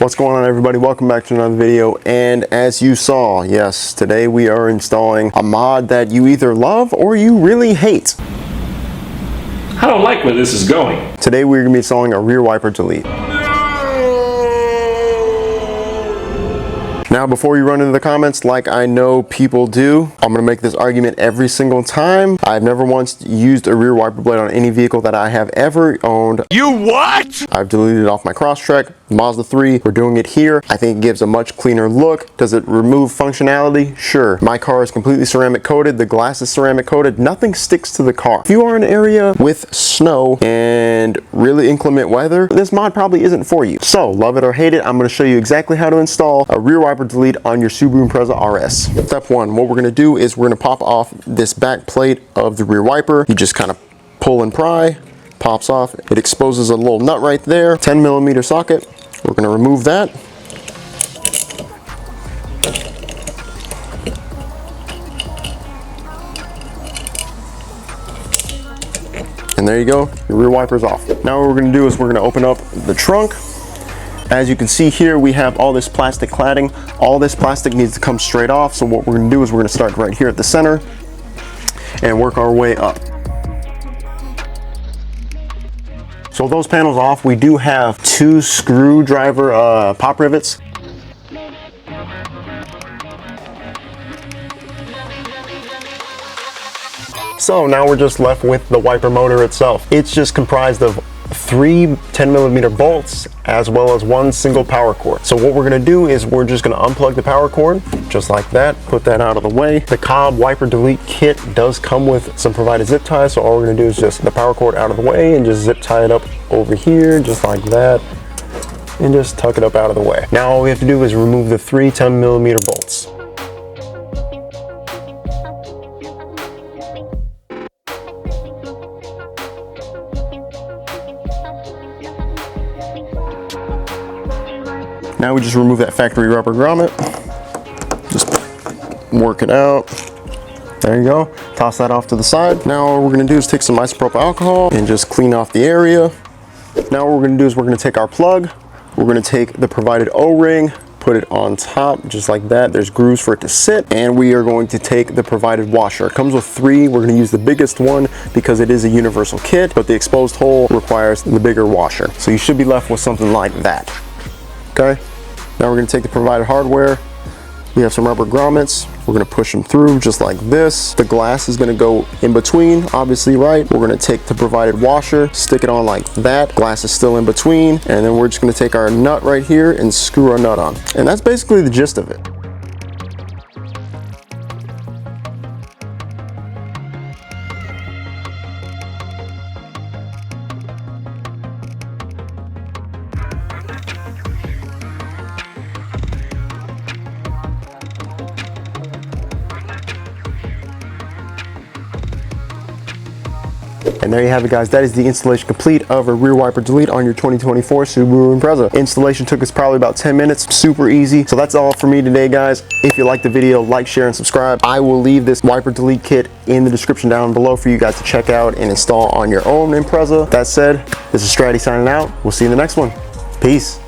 What's going on, everybody? Welcome back to another video. And as you saw, yes, today we are installing a mod that you either love or you really hate. I don't like where this is going. Today we're going to be installing a rear wiper delete. Now, before you run into the comments, like I know people do, I'm going to make this argument every single time. I've never once used a rear wiper blade on any vehicle that I have ever owned. You what? I've deleted it off my Crosstrek, Mazda 3. We're doing it here. I think it gives a much cleaner look. Does it remove functionality? Sure. My car is completely ceramic coated. The glass is ceramic coated. Nothing sticks to the car. If you are in an area with snow and really inclement weather, this mod probably isn't for you. So, love it or hate it, I'm going to show you exactly how to install a rear wiper delete on your Subaru Impreza RS. Step one, what we're going to do is we're going to pop off this back plate of the rear wiper. You just kind of pull and pry, pops off. It exposes a little nut right there, 10mm socket. We're going to remove that. And there you go, your rear wiper's off. Now what we're going to do is we're going to open up the trunk. As you can see here, we have all this plastic cladding. All this plastic needs to come straight off. So what we're going to do is we're going to start right here at the center and work our way up. So with those panels off, we do have two screwdriver pop rivets. So now we're just left with the wiper motor itself. It's just comprised of 3 10mm bolts as well as one single power cord. So what we're going to do is we're just going to unplug the power cord just like that, put that out of the way. The Cobb wiper delete kit does come with some provided zip ties, so all we're going to do is just the power cord out of the way and just zip tie it up over here just like that and just tuck it up out of the way. Now all we have to do is remove the 3 10mm bolts. Now we just remove that factory rubber grommet. Just work it out. There you go. Toss that off to the side. Now what we're going to do is take some isopropyl alcohol and just clean off the area. Now what we're going to do is we're going to take our plug. We're going to take the provided O-ring, put it on top just like that. There's grooves for it to sit. And we are going to take the provided washer. It comes with 3. We're going to use the biggest one because it is a universal kit, but the exposed hole requires the bigger washer. So you should be left with something like that. Okay? Now we're going to take the provided hardware. We have some rubber grommets. We're going to push them through just like this. The glass is going to go in between, obviously, right? We're going to take the provided washer, stick it on like that. Glass is still in between. And then we're just going to take our nut right here and screw our nut on. And that's basically the gist of it. And there you have it, guys. That is the installation complete of a rear wiper delete on your 2024 Subaru Impreza. Installation took us probably about 10 minutes. Super easy. So that's all for me today, guys. If you liked the video, like, share, and subscribe. I will leave this wiper delete kit in the description down below for you guys to check out and install on your own Impreza. That said, this is Stratty signing out. We'll see you in the next one. Peace.